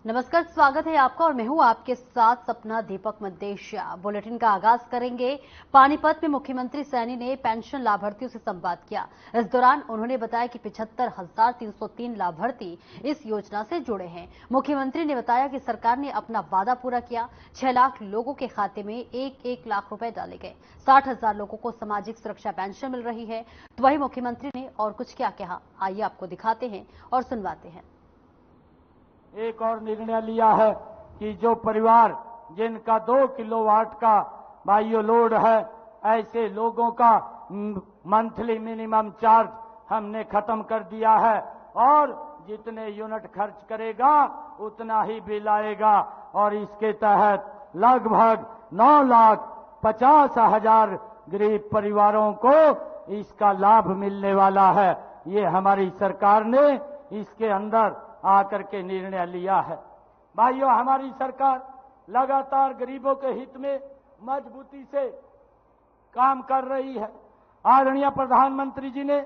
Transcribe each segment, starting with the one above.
नमस्कार, स्वागत है आपका और मैं हूं आपके साथ सपना दीपक मद्देशिया। बुलेटिन का आगाज करेंगे। पानीपत में मुख्यमंत्री सैनी ने पेंशन लाभार्थियों से संवाद किया। इस दौरान उन्होंने बताया कि 75,303 लाभार्थी इस योजना से जुड़े हैं। मुख्यमंत्री ने बताया कि सरकार ने अपना वादा पूरा किया। 6 लाख लोगों के खाते में 1-1 लाख रुपए डाले गए। 60,000 लोगों को सामाजिक सुरक्षा पेंशन मिल रही है। तो वहीं मुख्यमंत्री ने और कुछ क्या कहा, आइए आपको दिखाते हैं और सुनवाते हैं। एक और निर्णय लिया है कि जो परिवार जिनका 2 किलोवाट का बायो लोड है, ऐसे लोगों का मंथली मिनिमम चार्ज हमने खत्म कर दिया है और जितने यूनिट खर्च करेगा उतना ही बिल आएगा और इसके तहत लगभग 9,50,000 गरीब परिवारों को इसका लाभ मिलने वाला है। ये हमारी सरकार ने इसके अंदर आकर के निर्णय लिया है। भाइयों, हमारी सरकार लगातार गरीबों के हित में मजबूती से काम कर रही है। आदरणीय प्रधानमंत्री जी ने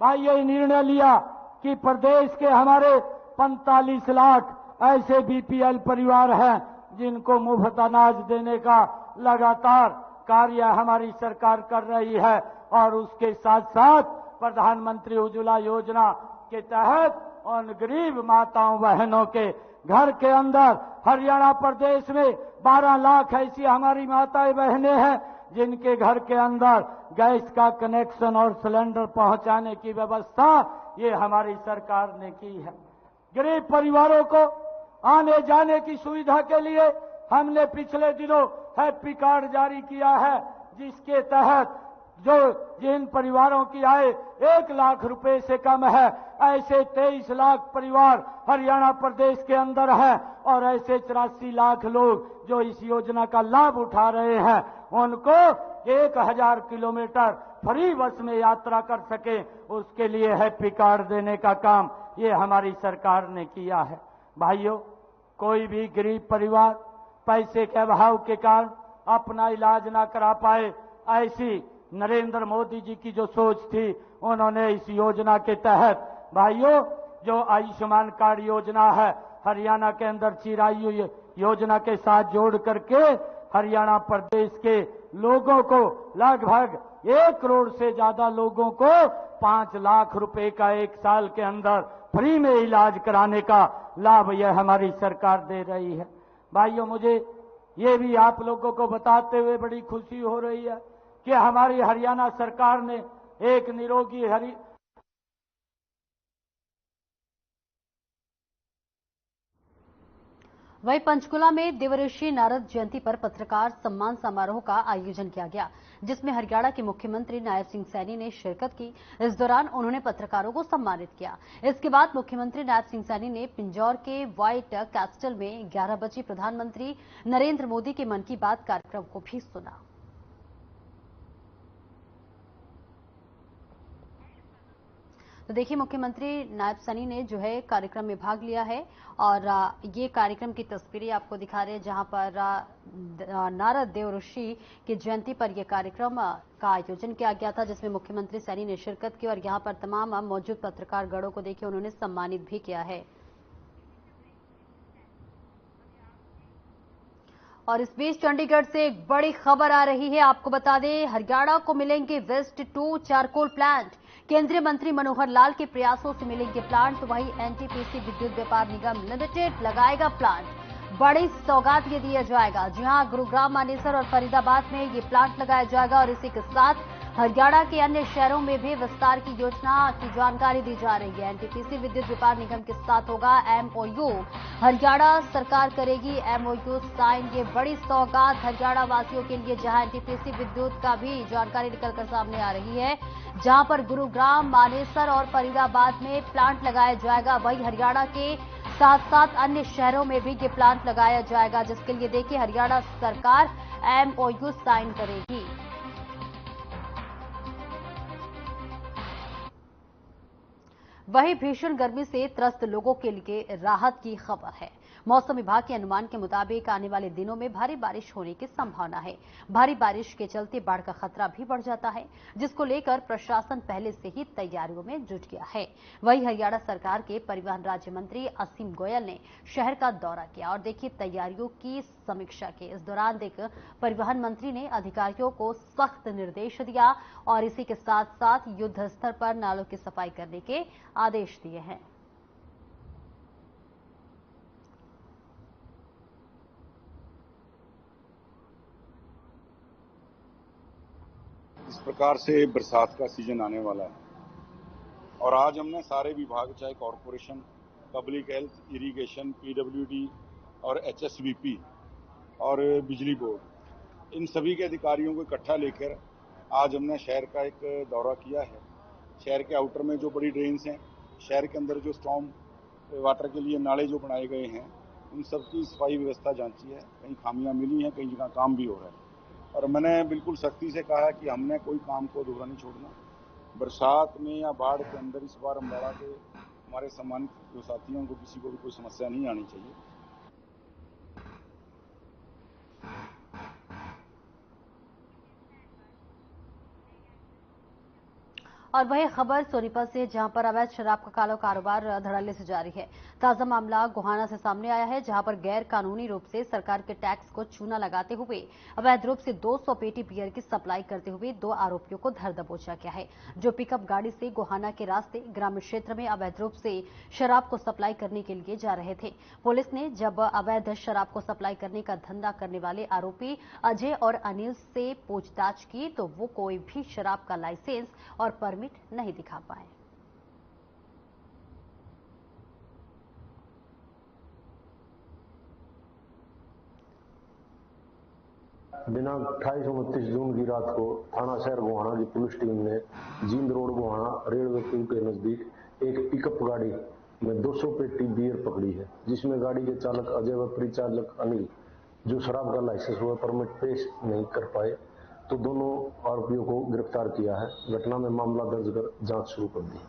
भाइयों निर्णय लिया कि प्रदेश के हमारे 45 लाख ऐसे बीपीएल परिवार हैं जिनको मुफ्त अनाज देने का लगातार कार्य हमारी सरकार कर रही है और उसके साथ साथ प्रधानमंत्री उज्ज्वला योजना के तहत उन गरीब माताओं बहनों के घर के अंदर हरियाणा प्रदेश में 12 लाख ऐसी हमारी माताएं बहनें हैं जिनके घर के अंदर गैस का कनेक्शन और सिलेंडर पहुंचाने की व्यवस्था ये हमारी सरकार ने की है। गरीब परिवारों को आने जाने की सुविधा के लिए हमने पिछले दिनों हैप्पी कार्ड जारी किया है, जिसके तहत जिन परिवारों की आय 1 लाख रुपए से कम है, ऐसे 23 लाख परिवार हरियाणा प्रदेश के अंदर है और ऐसे 84 लाख लोग जो इस योजना का लाभ उठा रहे हैं उनको 1000 किलोमीटर फ्री बस में यात्रा कर सके, उसके लिए हैप्पी कार्ड देने का काम ये हमारी सरकार ने किया है। भाइयों, कोई भी गरीब परिवार पैसे के अभाव के कारण अपना इलाज ना करा पाए, ऐसी नरेंद्र मोदी जी की जो सोच थी, उन्होंने इस योजना के तहत भाइयों जो आयुष्मान कार्ड योजना है हरियाणा के अंदर चिरायु योजना के साथ जोड़ करके हरियाणा प्रदेश के लोगों को लगभग 1 करोड़ से ज्यादा लोगों को 5 लाख रुपए का 1 साल के अंदर फ्री में इलाज कराने का लाभ यह हमारी सरकार दे रही है। भाइयों, मुझे ये भी आप लोगों को बताते हुए बड़ी खुशी हो रही है कि हमारी हरियाणा सरकार ने एक निरोगी वहीं पंचकुला में देवर्षि नारद जयंती पर पत्रकार सम्मान समारोह का आयोजन किया गया, जिसमें हरियाणा के मुख्यमंत्री नायब सिंह सैनी ने शिरकत की। इस दौरान उन्होंने पत्रकारों को सम्मानित किया। इसके बाद मुख्यमंत्री नायब सिंह सैनी ने पिंजौर के व्हाइट कैस्टल में 11 बजे प्रधानमंत्री नरेंद्र मोदी के मन की बात कार्यक्रम को भी सुना। तो देखिए, मुख्यमंत्री नायब सैनी ने जो है कार्यक्रम में भाग लिया है और ये कार्यक्रम की तस्वीरें आपको दिखा रहे हैं, जहां पर नारद देव ऋषि की जयंती पर यह कार्यक्रम का आयोजन किया गया था, जिसमें मुख्यमंत्री सैनी ने शिरकत की और यहां पर तमाम मौजूद पत्रकार गणों को देखिए उन्होंने सम्मानित भी किया है। और इस बीच चंडीगढ़ से एक बड़ी खबर आ रही है। आपको बता दें, हरियाणा को मिलेंगे वेस्ट 2 चारकोल प्लांट। केंद्रीय मंत्री मनोहर लाल के प्रयासों से मिलेंगे प्लांट, तो वहीं एनटीपीसी विद्युत व्यापार निगम लिमिटेड लगाएगा प्लांट। बड़ी सौगात ये दिया जाएगा। जी हां, गुरुग्राम, मानेसर और फरीदाबाद में ये प्लांट लगाया जाएगा और इसी के साथ हरियाणा के अन्य शहरों में भी विस्तार की योजना की जानकारी दी जा रही है। एनटीपीसी विद्युत व्यापार निगम के साथ होगा एमओयू। हरियाणा सरकार करेगी एमओयू साइन। ये बड़ी सौगात हरियाणा वासियों के लिए, जहां एनटीपीसी विद्युत का भी जानकारी निकलकर सामने आ रही है, जहां पर गुरुग्राम, मानेसर और फरीदाबाद में प्लांट लगाया जाएगा। वहीं हरियाणा के साथ साथ अन्य शहरों में भी ये प्लांट लगाया जाएगा, जिसके लिए देखिए हरियाणा सरकार एमओयू साइन करेगी। वहीं भीषण गर्मी से त्रस्त लोगों के लिए राहत की खबर है। मौसम विभाग के अनुमान के मुताबिक आने वाले दिनों में भारी बारिश होने की संभावना है। भारी बारिश के चलते बाढ़ का खतरा भी बढ़ जाता है, जिसको लेकर प्रशासन पहले से ही तैयारियों में जुट गया है। वहीं हरियाणा सरकार के परिवहन राज्य मंत्री असीम गोयल ने शहर का दौरा किया और देखिए तैयारियों की समीक्षा की। इस दौरान परिवहन मंत्री ने अधिकारियों को सख्त निर्देश दिया और इसी के साथ साथ युद्ध स्तर पर नालों की सफाई करने के आदेश दिए हैं। इस प्रकार से बरसात का सीजन आने वाला है और आज हमने सारे विभाग, चाहे corporation, public health, irrigation, PWD और एचएसवीपी और बिजली बोर्ड, इन सभी के अधिकारियों को इकट्ठा लेकर आज हमने शहर का एक दौरा किया है। शहर के आउटर में जो बड़ी ड्रेन्स हैं, शहर के अंदर जो स्टॉर्म वाटर के लिए नाले जो बनाए गए हैं, उन सब की सफाई व्यवस्था जांची है। कहीं खामियां मिली हैं, कई जगह काम भी हो रहा है और मैंने बिल्कुल सख्ती से कहा कि हमने कोई काम को अधूरा नहीं छोड़ना। बरसात में या बाढ़ के अंदर इस बार अम्बाड़ा के हमारे सम्मानित जो साथियों को किसी को भी कोई समस्या नहीं आनी चाहिए। और वही खबर सोनीपत से, जहां पर अवैध शराब का काला कारोबार धड़ल्ले से जारी है। ताजा मामला गोहाना से सामने आया है, जहां पर गैर कानूनी रूप से सरकार के टैक्स को चूना लगाते हुए अवैध रूप से 200 पेटी बियर की सप्लाई करते हुए 2 आरोपियों को धर दबोचा गया है, जो पिकअप गाड़ी से गोहाना के रास्ते ग्रामीण क्षेत्र में अवैध रूप से शराब को सप्लाई करने के लिए जा रहे थे। पुलिस ने जब अवैध शराब को सप्लाई करने का धंधा करने वाले आरोपी अजय और अनिल से पूछताछ की तो वो कोई भी शराब का लाइसेंस और परमिट नहीं दिखा पाए। दिनांक 28-29 जून की रात को थाना शहर गोहाना की पुलिस टीम ने जींद रोड गोहाना रेलवे पुल के नजदीक एक पिकअप गाड़ी में 200 पेटी बियर पकड़ी है, जिसमें गाड़ी के चालक अजय व परिचालक अनिल, जो शराब का लाइसेंस व परमिट पेश नहीं कर पाए, तो दोनों आरोपियों को गिरफ्तार किया है। घटना में मामला दर्ज कर जांच शुरू कर दी।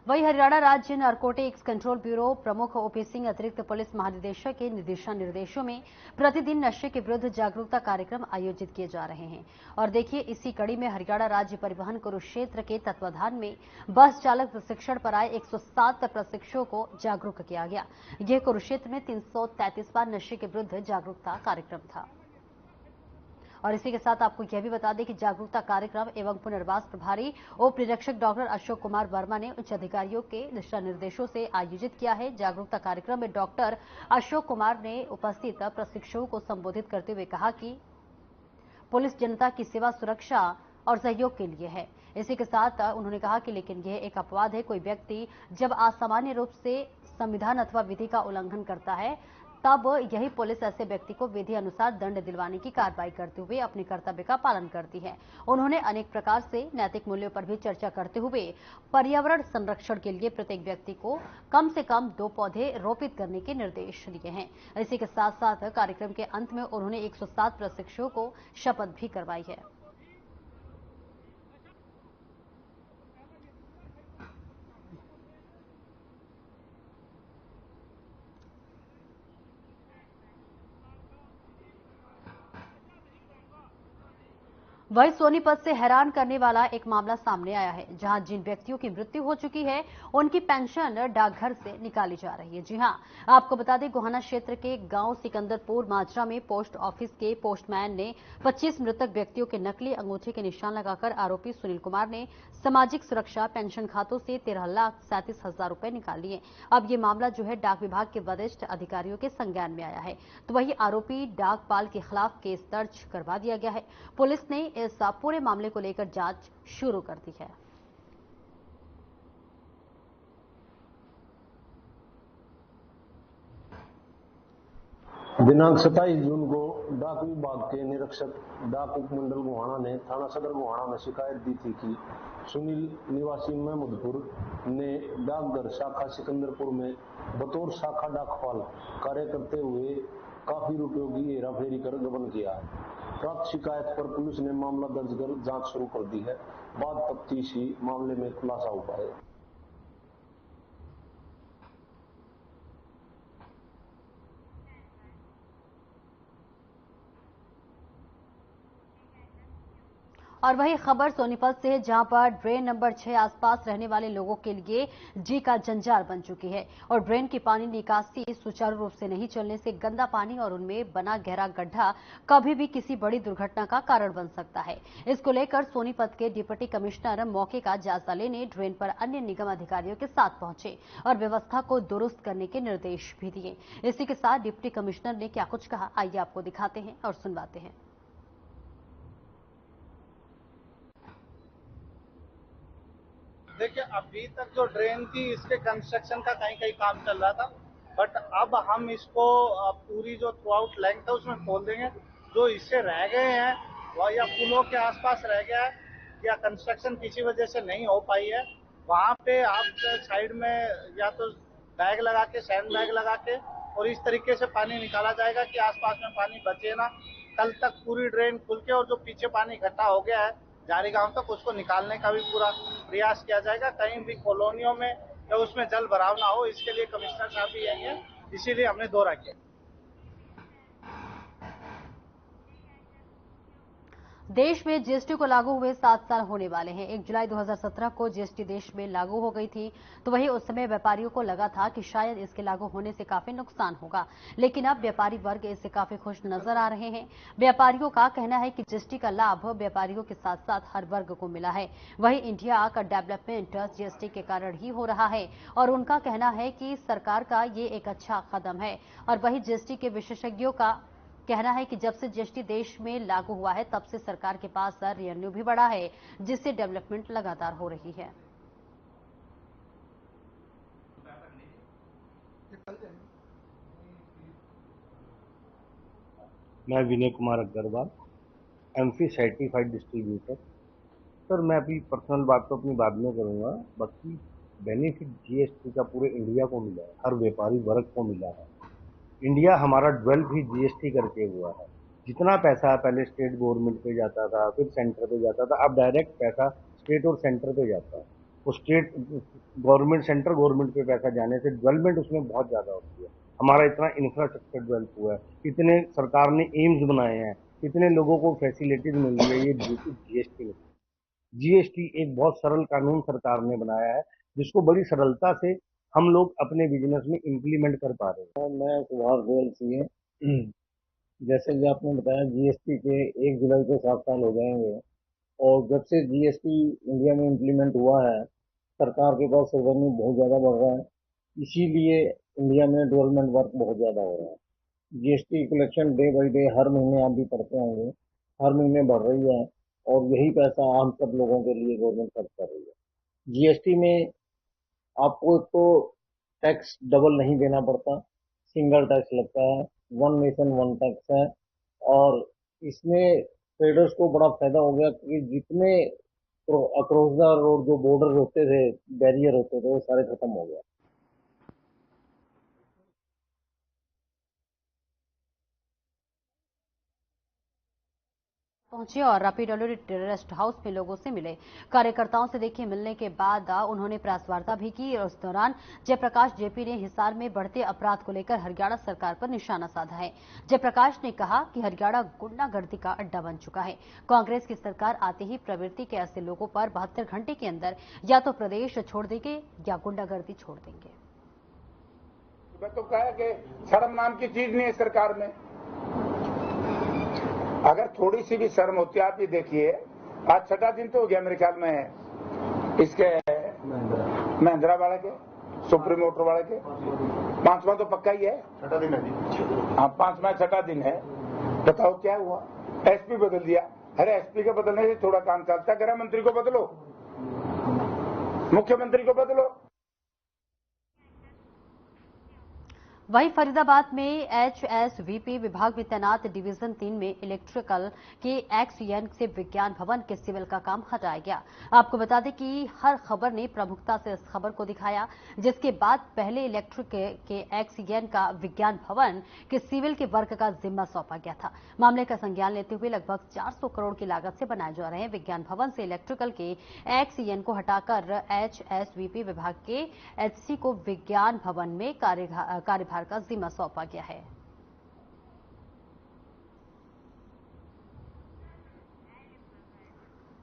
वहीं हरियाणा राज्य नारकोटिक्स कंट्रोल ब्यूरो प्रमुख ओपी सिंह अतिरिक्त पुलिस महानिदेशक के निर्देशों में प्रतिदिन नशे के विरुद्ध जागरूकता कार्यक्रम आयोजित किए जा रहे हैं। और देखिए, इसी कड़ी में हरियाणा राज्य परिवहन कुरुक्षेत्र के तत्वाधान में बस चालक प्रशिक्षण पर आए 107 प्रशिक्षुओं को जागरूक किया गया। यह कुरुक्षेत्र में 333 बार नशे के विरुद्ध जागरूकता कार्यक्रम था। और इसी के साथ आपको यह भी बता दें कि जागरूकता कार्यक्रम एवं पुनर्वास प्रभारी उप निरीक्षक डॉक्टर अशोक कुमार वर्मा ने उच्च अधिकारियों के दिशा निर्देशों से आयोजित किया है। जागरूकता कार्यक्रम में डॉक्टर अशोक कुमार ने उपस्थित प्रशिक्षुओं को संबोधित करते हुए कहा कि पुलिस जनता की सेवा, सुरक्षा और सहयोग के लिए है। इसी के साथ उन्होंने कहा कि लेकिन यह एक अपवाद है, कोई व्यक्ति जब असामान्य रूप से संविधान अथवा विधि का उल्लंघन करता है, तब यही पुलिस ऐसे व्यक्ति को विधि अनुसार दंड दिलवाने की कार्रवाई करते हुए अपने कर्तव्य का पालन करती है। उन्होंने अनेक प्रकार से नैतिक मूल्यों पर भी चर्चा करते हुए पर्यावरण संरक्षण के लिए प्रत्येक व्यक्ति को कम से कम 2 पौधे रोपित करने के निर्देश दिए हैं। इसी के साथ साथ कार्यक्रम के अंत में उन्होंने 107 प्रशिक्षुओं को शपथ भी करवाई है। वहीं सोनीपत से हैरान करने वाला एक मामला सामने आया है, जहां जिन व्यक्तियों की मृत्यु हो चुकी है उनकी पेंशन डाकघर से निकाली जा रही है। जी हां, आपको बता दें, गोहाना क्षेत्र के गांव सिकंदरपुर माजरा में पोस्ट ऑफिस के पोस्टमैन ने 25 मृतक व्यक्तियों के नकली अंगूठे के निशान लगाकर आरोपी सुनील कुमार ने सामाजिक सुरक्षा पेंशन खातों से 13,37,000 रुपए निकाल लिए। अब ये मामला जो है डाक विभाग के वरिष्ठ अधिकारियों के संज्ञान में आया है, तो वही आरोपी डाकपाल के खिलाफ केस दर्ज करवा दिया गया है। पुलिस ने इस पूरे मामले को लेकर जांच शुरू कर दी है। दिनांक 27 जून को डाक विभाग के निरीक्षक डाक उपमंडल गोहाना ने थाना सदर गोहाना में शिकायत दी थी कि सुनील निवासी महमूदपुर ने डाकघर शाखा सिकंदरपुर में बतौर शाखा डाकपाल कार्य करते हुए काफी रुपयों की हेराफेरी कर गबन किया है। प्राप्त शिकायत पर पुलिस ने मामला दर्ज कर जांच शुरू कर दी है। बाद तफ्तीश ही मामले में खुलासा हो पाए। और वही खबर सोनीपत से है, जहां पर ड्रेन नंबर 6 आसपास रहने वाले लोगों के लिए जी का जंजाल बन चुकी है और ड्रेन की पानी निकासी सुचारू रूप से नहीं चलने से गंदा पानी और उनमें बना गहरा गड्ढा कभी भी किसी बड़ी दुर्घटना का कारण बन सकता है। इसको लेकर सोनीपत के डिप्टी कमिश्नर मौके का जायजा लेने ड्रेन पर अन्य निगम अधिकारियों के साथ पहुंचे और व्यवस्था को दुरुस्त करने के निर्देश भी दिए। इसी के साथ डिप्टी कमिश्नर ने क्या कुछ कहा, आइए आपको दिखाते हैं और सुनवाते हैं। देखिए, अभी तक जो ड्रेन थी इसके कंस्ट्रक्शन का कहीं काम चल रहा था, बट अब हम इसको पूरी जो थ्रू आउट लेंथ है उसमें खोल देंगे। जो इससे रह गए हैं वह या पुलों के आसपास रह गया है या कंस्ट्रक्शन किसी वजह से नहीं हो पाई है, वहां पे आप साइड में या तो बैग लगा के, सैंड बैग लगा के और इस तरीके से पानी निकाला जाएगा कि आसपास में पानी बचे ना। कल तक पूरी ड्रेन खुल के और जो पीछे पानी इकट्ठा हो गया है जारी गांव तक, उसको निकालने का भी पूरा प्रयास किया जाएगा। कहीं भी कॉलोनियों में या उसमें जल भराव ना हो, इसके लिए कमिश्नर साहब भी यही है, इसीलिए हमने दौरा किया। देश में जीएसटी को लागू हुए 7 साल होने वाले हैं। 1 जुलाई 2017 को जीएसटी देश में लागू हो गई थी, तो वही उस समय व्यापारियों को लगा था कि शायद इसके लागू होने से काफी नुकसान होगा, लेकिन अब व्यापारी वर्ग इससे काफी खुश नजर आ रहे हैं। व्यापारियों का कहना है कि जीएसटी का लाभ व्यापारियों के साथ साथ हर वर्ग को मिला है। वही इंडिया का डेवलपमेंट जीएसटी के कारण ही हो रहा है और उनका कहना है कि सरकार का ये एक अच्छा कदम है। और वही जीएसटी के विशेषज्ञों का कहना है कि जब से जीएसटी देश में लागू हुआ है तब से सरकार के पास रेवेन्यू भी बढ़ा है, जिससे डेवलपमेंट लगातार हो रही है। मैं Vinay Kumar Agrawal, MP certified distributor. Sir, मैं अभी पर्सनल बात तो अपनी बाद में करूंगा। बाकी बेनिफिट जीएसटी का पूरे इंडिया को मिला है, हर व्यापारी वर्ग को मिला है। इंडिया हमारा डेवलप ही जीएसटी करके हुआ है। जितना पैसा पहले स्टेट गवर्नमेंट पे जाता था, फिर सेंटर पे जाता था, अब डायरेक्ट पैसा स्टेट और सेंटर पे जाता है। वो स्टेट गवर्नमेंट, सेंट्रल गवर्नमेंट पे पैसा जाने से डेवलपमेंट उसमें बहुत ज्यादा होती है। हमारा इतना इंफ्रास्ट्रक्चर डेवलप हुआ है, इतने सरकार ने एम्स बनाए हैं, इतने लोगों को फैसिलिटीज मिल रही है, ये जीएसटी में। जीएसटी एक बहुत सरल कानून सरकार ने बनाया है, जिसको बड़ी सरलता से हम लोग अपने बिजनेस में इम्प्लीमेंट कर पा रहे हैं। मैं सुभाष गोयल सीए। जैसे कि आपने बताया, जीएसटी के 1 जुलाई को 7 साल हो जाएंगे और जब से जीएसटी इंडिया में इम्प्लीमेंट हुआ है, सरकार के पास रेवेन्यू बहुत ज़्यादा बढ़ रहा है। इसीलिए इंडिया में डेवलपमेंट वर्क बहुत ज़्यादा हो रहा है। GST collection day by day, हर महीने आप भी पढ़ते होंगे, हर महीने बढ़ रही है और यही पैसा आम सब लोगों के लिए गवर्नमेंट खर्च कर रही है। जीएसटी में आपको तो टैक्स डबल नहीं देना पड़ता, सिंगल टैक्स लगता है, वन नेशन वन टैक्स है। और इसमें ट्रेडर्स को बड़ा फायदा हो गया कि जितने अक्रॉस द रोड जो बॉर्डर होते थे, बैरियर होते थे, वो सारे खत्म हो गए। पहुंचे और रैपिड अलर्ट रेस्ट हाउस में लोगों से मिले। कार्यकर्ताओं से देखिए मिलने के बाद उन्होंने प्रेस वार्ता भी की और उस दौरान जयप्रकाश जेपी ने हिसार में बढ़ते अपराध को लेकर हरियाणा सरकार पर निशाना साधा है। जयप्रकाश ने कहा कि हरियाणा गुंडागर्दी का अड्डा बन चुका है। कांग्रेस की सरकार आते ही प्रवृत्ति के ऐसे लोगों पर 72 घंटे के अंदर या तो प्रदेश छोड़ देंगे या गुंडागर्दी छोड़ देंगे। तो कहा कि शर्म नाम की चीज नहीं है सरकार में। अगर थोड़ी सी भी शर्म होती, आप ये देखिए, आज 6वां दिन तो हो गया मेरे ख्याल में इसके महिंद्रा वाले के, सुप्रीम मोटर वाले के। 5वां तो पक्का ही है, 6वां दिन है। हाँ, 5वां 6वां दिन है। बताओ क्या हुआ? एसपी बदल दिया। अरे एसपी के बदलने से थोड़ा काम चलता है। गृह मंत्री को बदलो, मुख्यमंत्री को बदलो। वहीं फरीदाबाद में HSVP विभाग में तैनात डिवीजन 3 में इलेक्ट्रिकल के एक्सईएन से विज्ञान भवन के सिविल का काम हटाया गया। आपको बता दें कि हर खबर ने प्रमुखता से इस खबर को दिखाया, जिसके बाद पहले इलेक्ट्रिक के एक्सईएन का विज्ञान भवन के सिविल के वर्क का जिम्मा सौंपा गया था। मामले का संज्ञान लेते हुए लगभग 400 करोड़ की लागत से बनाए जा रहे विज्ञान भवन से इलेक्ट्रिकल के एक्सईएन को हटाकर HSVP विभाग के HC को विज्ञान भवन में कार्यभार का जिम्मा सौंपा गया है।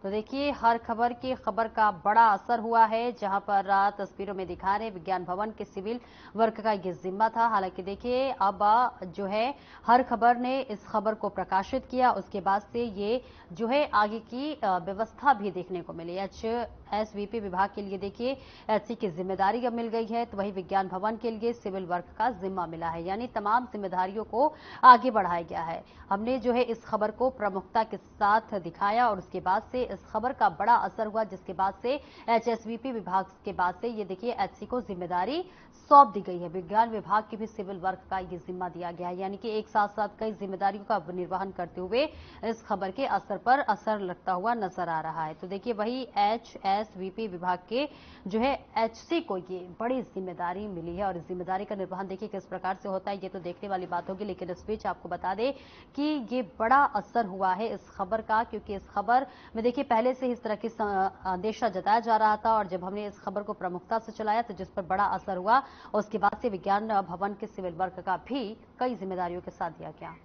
तो देखिए, हर खबर का बड़ा असर हुआ है, जहां पर तस्वीरों में दिखा रहे विज्ञान भवन के सिविल वर्क का ये जिम्मा था। हालांकि देखिए, अब जो है हर खबर ने इस खबर को प्रकाशित किया, उसके बाद से ये जो है आगे की व्यवस्था भी देखने को मिली। HSVP विभाग के लिए देखिए HC की जिम्मेदारी अब मिल गई है, तो वही विज्ञान भवन के लिए सिविल वर्क का जिम्मा मिला है, यानी तमाम जिम्मेदारियों को आगे बढ़ाया गया है। हमने जो है इस खबर को प्रमुखता के साथ दिखाया और उसके बाद से इस खबर का बड़ा असर हुआ, जिसके बाद से HSVP विभाग के बाद से ये देखिए HC को जिम्मेदारी सौंप दी गई है। विज्ञान विभाग के भी सिविल वर्क का ये जिम्मा दिया गया है, यानी कि एक साथ साथ कई जिम्मेदारियों का निर्वहन करते हुए इस खबर के असर पर असर लगता हुआ नजर आ रहा है। तो देखिए, वही HSVP विभाग के जो है HC को ये बड़ी जिम्मेदारी मिली है और इस जिम्मेदारी का निर्वहन देखिए किस प्रकार से होता है, ये तो देखने वाली बात होगी। लेकिन इस बीच आपको बता दें कि ये बड़ा असर हुआ है इस खबर का, क्योंकि इस खबर में देखिए पहले से इस तरह की अंदेशा जताया जा रहा था और जब हमने इस खबर को प्रमुखता से चलाया तो जिस पर बड़ा असर हुआ और उसके बाद से विज्ञान भवन के सिविल वर्क का भी कई जिम्मेदारियों के साथ दिया गया।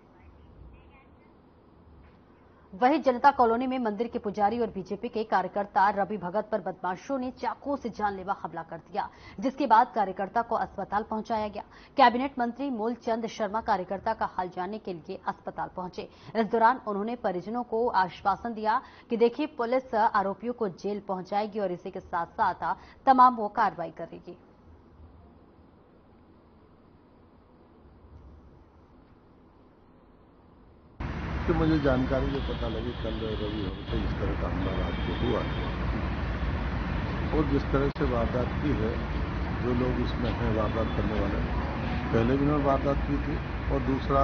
वहीं जनता कॉलोनी में मंदिर के पुजारी और बीजेपी के कार्यकर्ता रवि भगत पर बदमाशों ने चाकू से जानलेवा हमला कर दिया, जिसके बाद कार्यकर्ता को अस्पताल पहुंचाया गया। कैबिनेट मंत्री मूलचंद शर्मा कार्यकर्ता का हाल जानने के लिए अस्पताल पहुंचे। इस दौरान उन्होंने परिजनों को आश्वासन दिया कि देखिए पुलिस आरोपियों को जेल पहुंचाएगी और इसी के साथ साथ तमाम वो कार्रवाई करेगी। कि मुझे जानकारी जो पता लगी कल रवि भगत से इस तरह का हमला रात को हुआ और जिस तरह से वारदात की है, जो लोग इसमें हैं वारदात करने वाले, पहले भी इन्होंने वारदात की थी और दूसरा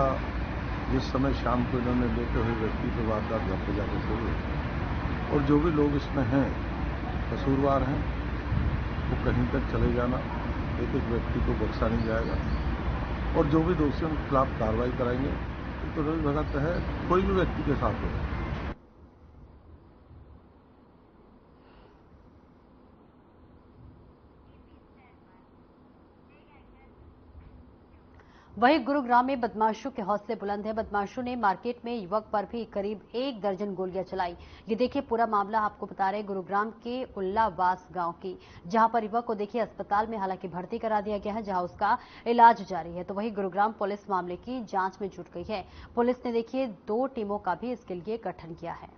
जिस समय शाम को इन्होंने लेते हुए व्यक्ति पर वारदात घर पर जाकर शुरू हुई और जो भी लोग इसमें हैं कसूरवार हैं, वो कहीं तक चले जाना, एक एक व्यक्ति को बख्शा नहीं जाएगा और जो भी दोषियों के खिलाफ कार्रवाई कराएंगे। तो रवि भगत है, कोई भी व्यक्ति के साथ हो। वहीं गुरुग्राम में बदमाशों के हौसले बुलंद है। बदमाशों ने मार्केट में युवक पर भी करीब 1 दर्जन गोलियां चलाई। ये देखिए पूरा मामला आपको बता रहे गुरुग्राम के उल्लावास गांव की, जहां पर युवक को देखिए अस्पताल में हालांकि भर्ती करा दिया गया है, जहां उसका इलाज जारी है। तो वहीं गुरुग्राम पुलिस मामले की जांच में जुट गई है। पुलिस ने देखिए 2 टीमों का भी इसके लिए गठन किया है।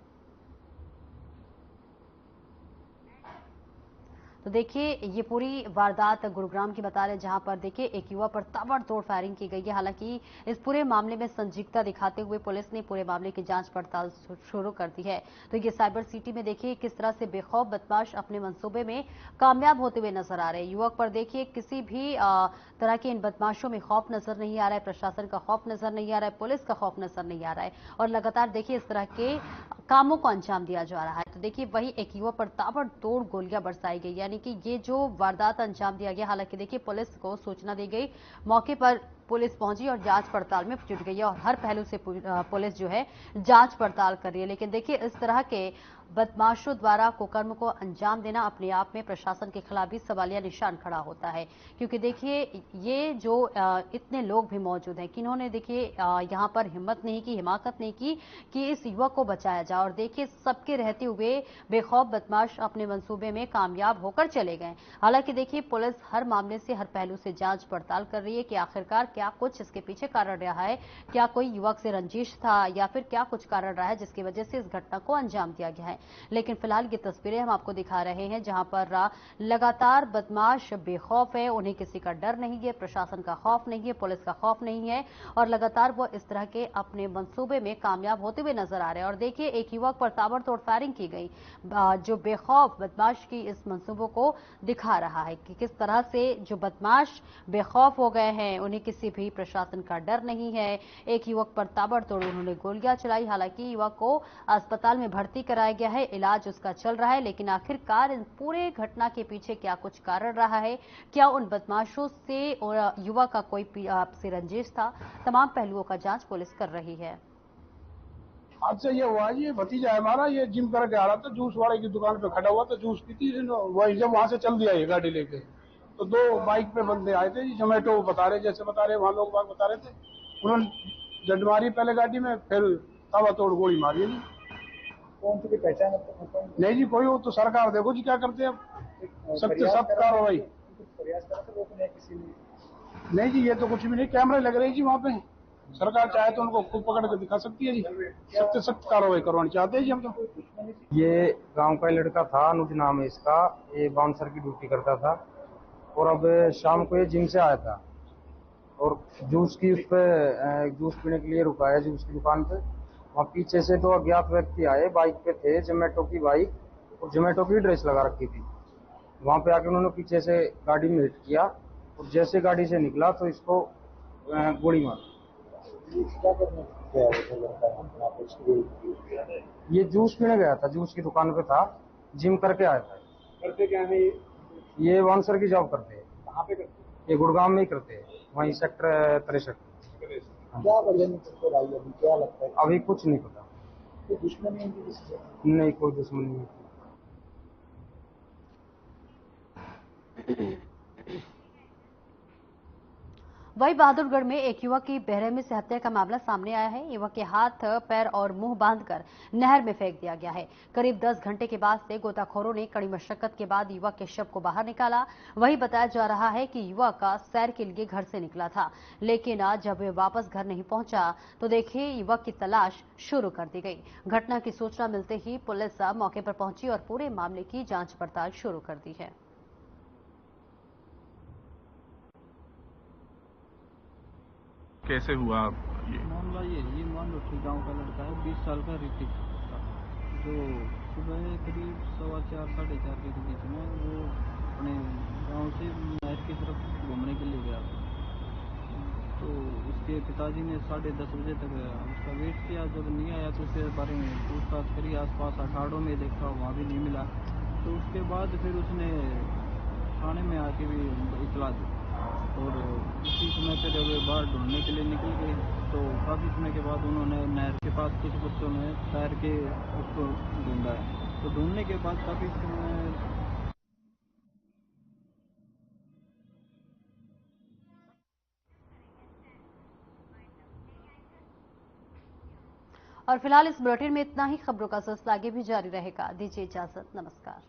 तो देखिए ये पूरी वारदात गुरुग्राम की बता रहे, जहां पर देखिए एक युवा पर ताबड़तोड़ फायरिंग की गई है। हालांकि इस पूरे मामले में संदिग्धता दिखाते हुए पुलिस ने पूरे मामले की जांच पड़ताल शुरू कर दी है। तो ये साइबर सिटी में देखिए किस तरह से बेखौफ बदमाश अपने मंसूबे में कामयाब होते हुए नजर आ रहे हैं। युवक पर देखिए किसी भी तरह के इन बदमाशों में खौफ नजर नहीं आ रहा है, प्रशासन का खौफ नजर नहीं आ रहा है, पुलिस का खौफ नजर नहीं आ रहा है और लगातार देखिए इस तरह के कामों को अंजाम दिया जा रहा है। तो देखिए वही एक युवक पर ताबड़तोड़ गोलियां बरसाई गई, यानी कि ये जो वारदात अंजाम दिया गया। हालांकि देखिए पुलिस को सूचना दी गई, मौके पर पुलिस पहुंची और जांच पड़ताल में जुट गई है और हर पहलू से पुलिस जो है जांच पड़ताल कर रही है। लेकिन देखिए इस तरह के बदमाशों द्वारा कुकर्म को अंजाम देना अपने आप में प्रशासन के खिलाफ भी सवालिया निशान खड़ा होता है, क्योंकि देखिए ये जो इतने लोग भी मौजूद हैं कि इन्होंने देखिए यहां पर हिम्मत नहीं की, हिमाकत नहीं की कि इस युवक को बचाया जाए और देखिए सबके रहते हुए बेखौफ बदमाश अपने मंसूबे में कामयाब होकर चले गए। हालांकि देखिए पुलिस हर मामले से हर पहलू से जांच पड़ताल कर रही है कि आखिरकार क्या कुछ इसके पीछे कारण रहा है, क्या कोई युवक से रंजिश था या फिर क्या कुछ कारण रहा है जिसकी वजह से इस घटना को अंजाम दिया गया है। लेकिन फिलहाल ये तस्वीरें हम आपको दिखा रहे हैं जहां पर लगातार बदमाश बेखौफ है, उन्हें किसी का डर नहीं है, प्रशासन का खौफ नहीं है, पुलिस का खौफ नहीं है और लगातार वो इस तरह के अपने मंसूबे में कामयाब होते हुए नजर आ रहे हैं। और देखिए, एक युवक पर ताबड़तोड़ फायरिंग की गई जो बेखौफ बदमाश की इस मंसूबों को दिखा रहा है कि किस तरह से जो बदमाश बेखौफ हो गए हैं, उन्हें किसी भी प्रशासन का डर नहीं है। एक युवक पर ताबड़तोड़ उन्होंने गोलियां चलाई। हालांकि युवक को अस्पताल में भर्ती कराया गया है, इलाज उसका चल रहा है, लेकिन आखिरकार इन पूरे घटना के पीछे क्या कुछ कारण रहा है, क्या उन बदमाशों से और युवक का कोई आपसी रंजिश था, तमाम पहलुओं का जांच पुलिस कर रही है। आज से ये हुआ, ये भतीजा है हमारा, ये जिम करके आ रहा था, जूस वाले की दुकान पे खड़ा हुआ था, जूस पीती वही जब वहां से चल दिया ये गाड़ी लेके, तो दो बाइक पे बंदे आए थे, जोमेटो बता रहे, जैसे बता रहे वहां लोग बाग बता रहे थे, उन्होंने जड मारी पहले गाड़ी में, फिर ताबड़तोड़ गोली मारी जी। कौन सी पहचान? नहीं जी, कोई, वो तो सरकार देखो जी क्या करते हैं, अब सख्त कार्रवाई। प्रयास करा था रोकने किसी ने? नहीं जी, ये तो कुछ भी नहीं, कैमरे लग रहे जी वहाँ पे, सरकार चाहे तो उनको खूब पकड़ के दिखा सकती है जी, सख्त कार्रवाई करवानी चाहते हैं जी हम तो। ये गांव का लड़का था, अनुज नाम है इसका, ये बाउंसर की ड्यूटी करता था और अब शाम को ये जिम से आया था और जूस की उस पे जूस पीने के लिए रुका है जूस की दुकान पे। वहाँ पीछे से दो अज्ञात व्यक्ति आए, बाइक पे थे, जोमेटो की बाइक और जोमेटो की ड्रेस लगा रखी थी। वहाँ पे आके उन्होंने पीछे से गाड़ी में हिट किया और जैसे गाड़ी से निकला तो इसको गोली मारी। ये जूस पीने गया था, जूस की दुकान पे था, जिम करके आया था। करते क्या है ये बाउंसर की जॉब करते हैं। कहाँ पे करते? ये गुड़गांव में ही करते हैं, वहीं सेक्टर 63। क्या वजह अभी क्या लगता है? अभी कुछ नहीं पता। कोई दुश्मनी है किसी से? नहीं, कोई दुश्मनी नहीं। वही बहादुरगढ़ में एक युवक की बेरहमी से हत्या का मामला सामने आया है। युवक के हाथ, पैर और मुंह बांधकर नहर में फेंक दिया गया है। करीब 10 घंटे के बाद से गोताखोरों ने कड़ी मशक्कत के बाद युवक के शव को बाहर निकाला। वही बताया जा रहा है कि युवक का सैर के लिए घर से निकला था, लेकिन आज जब वे वापस घर नहीं पहुंचा तो देखिए युवक की तलाश शुरू कर दी गई। घटना की सूचना मिलते ही पुलिस मौके पर पहुंची और पूरे मामले की जांच पड़ताल शुरू कर दी है। कैसे हुआ ये मामला? ये मान लो गांव का लड़का है, 20 साल का ऋतिक, जो सुबह करीब 4:15 साढ़े 4 के बीच में वो अपने गांव से नहर की तरफ घूमने के लिए गया था। तो उसके पिताजी ने 10:30 बजे तक उसका वेट किया, जब नहीं आया तो उसके बारे में पूछताछ करी, आसपास अखाड़ों में देखा, वहाँ भी नहीं मिला। तो उसके बाद फिर उसने थाने में आके भी इतला दी और उसी समय पे जब बाहर ढूंढने के लिए निकल गए तो काफ़ी समय के बाद उन्होंने नहर के पास कुछ बच्चों ने तैर के उसको ढूंढा है। तो ढूंढने के बाद काफ़ी समय और फिलहाल इस बुलेटिन में इतना ही। खबरों का सिलसिला आगे भी जारी रहेगा। दीजिए इजाजत, नमस्कार।